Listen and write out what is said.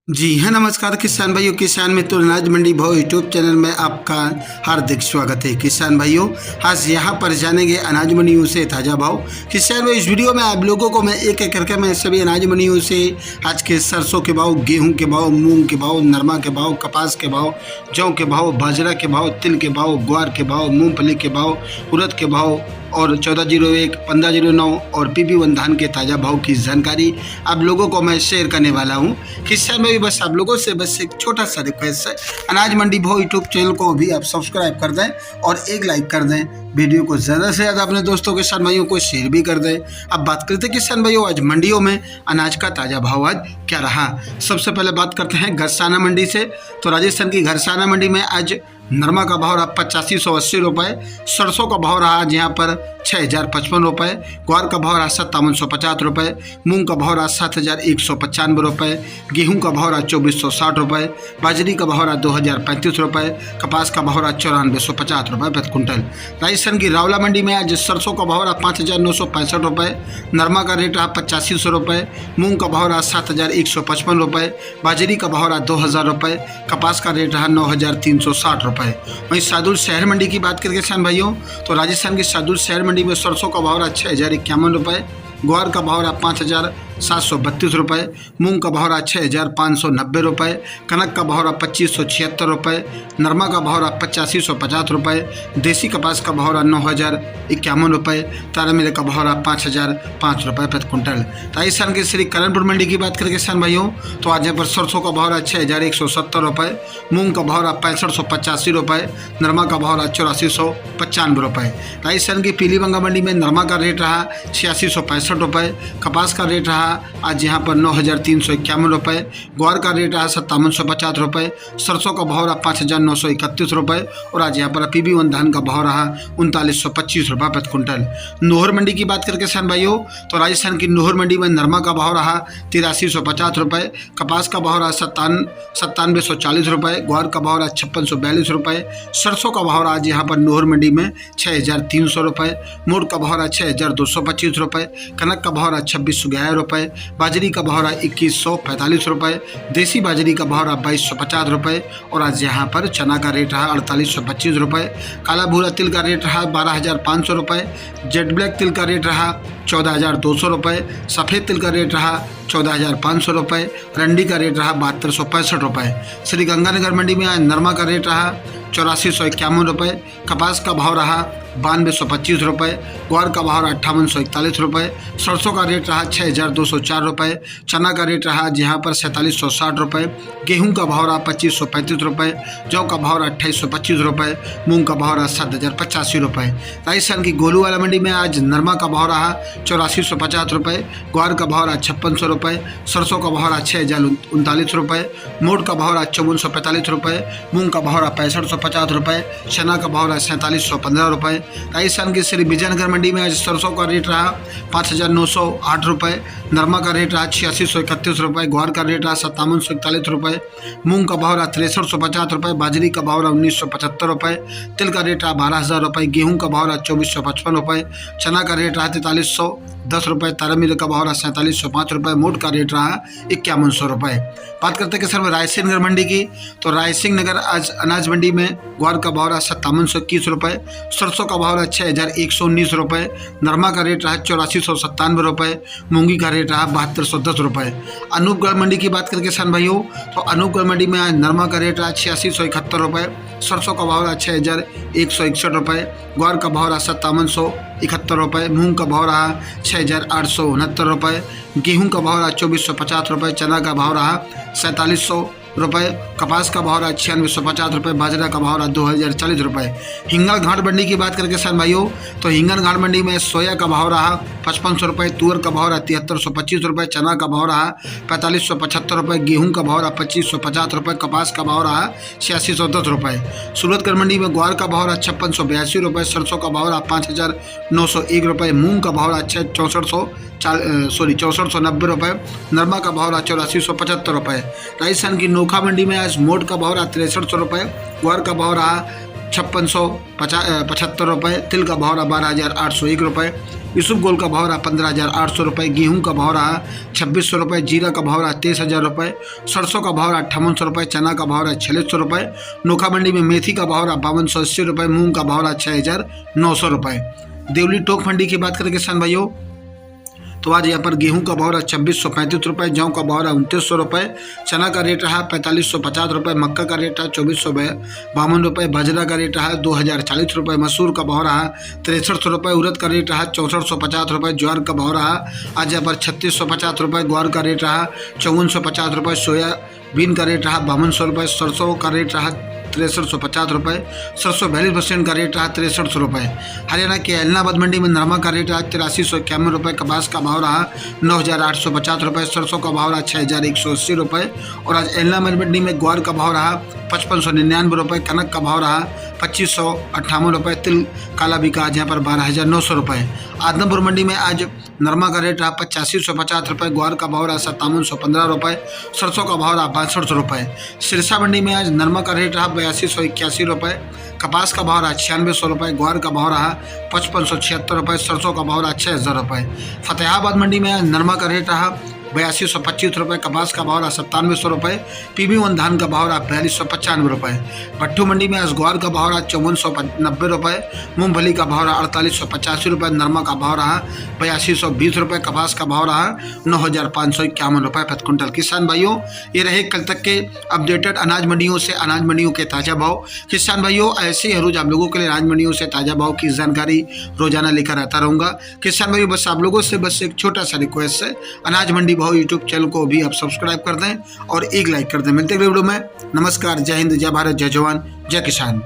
जी हाँ, नमस्कार किसान भाइयों। किसान मित्र अनाज मंडी भाव यूट्यूब चैनल में आपका हार्दिक स्वागत है। किसान भाइयों, आज यहाँ पर जानेंगे अनाज मंडियों से ताज़ा भाव। किसान भाई, इस वीडियो में आप लोगों को मैं एक एक करके मैं सभी अनाज मंडियों से आज के सरसों के भाव, गेहूं के भाव, मूंग के भाव, नरमा के भाव, कपास के भाव, जौ के भाव, बाजरा के भाव, तिल के भाव, ग्वार के भाव, मूंगफली के भाव, उड़द के भाव और 1401, 1509 और PP1 धान के ताज़ा भाव की जानकारी आप लोगों को मैं शेयर करने वाला हूं। किसान भाई, बस आप लोगों से बस एक छोटा सा रिक्वेस्ट है, अनाज मंडी भाव यूट्यूब चैनल को भी आप सब्सक्राइब कर दें और एक लाइक कर दें। वीडियो को ज़्यादा से ज़्यादा अपने दोस्तों किसान भाइयों को शेयर भी कर दें। अब बात करते हैं किसान भाइयों, आज मंडियों में अनाज का ताज़ा भाव आज क्या रहा। सबसे पहले बात करते हैं घरसाना मंडी से। तो राजस्थान की घरसाना मंडी में आज नरमा का भाव रहा 8580 रुपये, सरसों का भाव रहा आज यहाँ पर 6055 रुपये, ग्वार का भाव रहा 5750 रुपये, मूंग का भाव रहा 7195 रुपये, गेहूं का भाव रहा 2460 रुपये, बाजरी का भाव रहा 2035 रुपये, कपास का भाव रहा 9450 रुपये प्रति कुंटल। राजस्थान की रावला मंडी में आज सरसों का भाव रहा 5965 रुपये, नरमा का रेट रहा 8500 रुपये, मूंग का भाव रहा 7155 रुपये, बाजरी का भाव रहा 2000 रुपये, कपास का रेट रहा 9360 रुपये। वहीं सादुल शहर मंडी की बात करें किसान भाइयों, तो राजस्थान की सादुल शहर मंडी में सरसों का भाव रहा 6051 रुपये, ग्वार का भाव रहा 5732 रुपये, मूंग का भाव रहा 6590 रुपये, कनक का भाव रहा 2576 रुपये, नरमा का भाव रहा 8550 रुपये, देसी कपास का भाव रहा 9051 रुपये, तारा मिले का भाव रहा 5005 रुपये प्रति कुंटल। राजस्थान की श्री करणपुर मंडी की बात करें किसान भाइयों, तो आज यहाँ पर सरसों का भाव रहा 6170 रुपये, मूंग का भाव रहा 6585 रुपये, नरमा का भाव रहा 8495 रुपये। राजस्थान की पीलीबंगा मंडी में नरमा का रेट रहा 8665 रुपये, कपास का रेट रहा आज यहाँ पर 9351 रुपये, ग्वार का रेट रहा 5750 रुपये, सरसों का भाव रहा 5931 रुपये और आज यहाँ पर PP1 धान का भाव रहा 3925 रुपये प्रति कुंटल। नोहर मंडी की बात करके किसान भाइयों, तो राजस्थान की नोहर मंडी में नरमा का भाव रहा 8350 रुपये, कपास का भाव रहा 9740 रुपये, ग्वार का भाव रहा 5642 रुपये, सरसों का भाव रहा आज यहाँ पर नोहर मंडी में 6300 रुपये, मोट का भाव रहा 6225 रुपये, कनक का भाव रहा 2611 रुपये, बाजरी का भाव रहा 2145 रुपये, देसी बाजरी का भाव रहा 2250 रुपये और आज यहाँ पर चना का रेट रहा 4825 रुपये, काला भूरा तिल का रेट रहा 12500 रुपये, जेड ब्लैक तिल का रेट रहा 14200 रुपये, सफ़ेद तिल का रेट रहा 14500 रुपये, रंडी का रेट रहा 7265 रुपये। श्री गंगानगर मंडी में आज नरमा का रेट रहा 8451 रुपये, कपास का भाव रहा 9225 रुपये, ग्वार का भाव रहा 5841 रुपये, सरसों का रेट रहा 6204 रुपये, चना का रेट रहा यहाँ पर 4760 रुपये, गेहूं का भाव रहा 2535 रुपये, जौ का भाव रहा 2825 रुपये, मूंग का भाव रहा 7085 रुपये। राजस्थान की गोलूवाला मंडी में आज नरमा का भाव रहा 8450 रुपये, ग्वार का भाव रहा 5600 रुपये, सरसों का भाव रहा 6039 रुपये, मोट का भाव रहा 5445 रुपये, मूंग का भाव रहा 6550 रुपये, चना का भाव रहा 4715 रुपये। राजस्थान की श्री विजयनगर मंडी में आज सरसों का रेट रहा 5908 रुपये, नरमा का रेट रहा 8631 रुपये, ग्वार का रेट रहा 5741 रुपये, मूंग का भाव रहा 6350 रुपये, बाजरी का भाव रहा 1975 रुपये, तिल का रेट रहा 12000 रुपये, गेहूं का भाव रहा 2455 रुपये, चना का रेट रहा 4310 रुपये, तारा मिले का भाव रहा 4705 रुपये, मोट का रेट रहा 5100 रुपये। बात करते हैं कि सर रायसिंह नगर मंडी की, तो रायसिंह नगर आज अनाज मंडी में ग्वार का भाव रहा 5721 रुपये, सरसों का भाव रहा 6119 रुपये, नरमा का रेट रहा 8497 रुपये, मूंगी का रेट रहा 7210 रुपये। अनूपगढ़ मंडी की बात करके किसान भाइयों, तो अनूपगढ़ मंडी में आज नरमा का रेट रहा 8671 रुपये, सरसों का भाव रहा 6161 रुपये, ग्वार का भाव रहा 5771 रुपये, मूंग का भाव रहा 6869 रुपये, गेहूं का भाव रहा 2450 रुपये, चना का भाव रहा 4700 रुपये, कपास का भाव रहा 9650 रुपये, बाजरा का भाव रहा 2040 रुपये। हिंगल घाट मंडी की बात करें किसान भाइयों, तो हिंगल घाट मंडी में सोया का भाव रहा 5500 रुपये, तुअर का भाव रहा 7325 रुपये, चना का भाव रहा 4575 रुपये, गेहूं का भाव रहा 2550 रुपये, कपास का भाव रहा 8610 रुपये। सूरतगढ़ मंडी में ग्वार का भाव रहा 5682 रुपये, सरसों का भाव रहा 5901 रुपये, मूंग का भाव रहा 6490 रुपये, नरमा का भाव रहा 8475 रुपये। राजस्थान की नोखा मंडी में आज मोट का भाव रहा 6300 रुपये, ग्वार का भाव रहा 5675 रुपये, तिल का भाव रहा 12801 रुपये, यूसुफ गोल का भाव रहा 15,800 रुपये, गेहूँ का भाव रहा 2,600 रुपये, जीरा का भाव रहा 23,000 रुपये, सरसों का भाव रहा 5800 रुपये, चना का भाव रहा 4600 रुपये, नोखा मंडी में मेथी का भाव रहा 5280 रुपये, मूंग का भाव रहा 6,900 रुपये। देवली टोक मंडी की बात करें किसान भाइयों तो आज यहाँ पर गेहूं का भाव रहा 2,635 रुपये, जौ का भाव रहा 2,900 रुपये, चना का रेट रहा 4,550 रुपये, मक्का का रेट रहा 2,452 रुपये, बाजरा का रेट रहा 2,040 रुपये, मसूर का भाव रहा 6,300 रुपये, उड़द का रेट रहा 6,450 रुपये, ज्वार का भाव रहा आज यहाँ पर 3,650 रुपये, ग्वार का रेट रहा 5,450 रुपये, सोयाबीन का रेट रहा 5,200 रुपये, सरसों का रेट रहा 6,350 रुपये, सरसों 42% का रेट रहा 6,300 रुपये। हरियाणा के एलनाबाद मंडी में नरमा का रेट रहा 8,351 रुपये, कपास का भाव रहा 9,850 रुपये, सरसों का भाव रहा 6,180 रुपये और आज एलनाबाद मंडी में ग्वार का भाव रहा 5,599 रुपये, कनक का भाव रहा 2,558 रुपये, तिल काला बिका आज यहाँ पर 12,900 रुपये। आदमपुर मंडी में आज नरमा का रेट रहा 8550 रुपये, ग्वार का भाव रहा 5715 रुपये, सरसों का भाव रहा 6200 रुपये। सिरसा मंडी में आज नरमा का रेट रहा 8281 रुपये, कपास का भाव रहा 9600 रुपये, ग्वार का भाव रहा 5576 रुपये, सरसों का भाव रहा 6,000 रुपये। फतेहाबाद मंडी में आज नरमा का रेट रहा 8225 रुपये, कपास का भाव रहा 9700 रुपये, PB1 धान का भाव रहा 4295 रुपये। भट्टू मंडी में आज ग्वार का भाव रहा 5490 रुपये, मूंगफली का भाव रहा 4885 रुपये, नरमा का भाव रहा 8220 रुपये, कपास का भाव रहा 9,551 रुपये प्रति क्विंटल। किसान भाइयों ये रहे कल तक के अपडेटेड अनाज मंडियों से अनाज मंडियों के ताज़ा भाव। किसान भाइयों ऐसे ही हर रोज आप लोगों के लिए अनाज मंडियों से ताज़ा भाव की जानकारी रोजाना लेकर आता रहूँगा। किसान भाइयों बस आप लोगों से बस एक छोटा सा रिक्वेस्ट है, अनाज मंडी भाव यूट्यूब चैनल को भी आप सब्सक्राइब कर दें और एक लाइक कर दें। मिलते हैं अगले वीडियो में। नमस्कार, जय हिंद, जय भारत, जय जवान, जय किसान।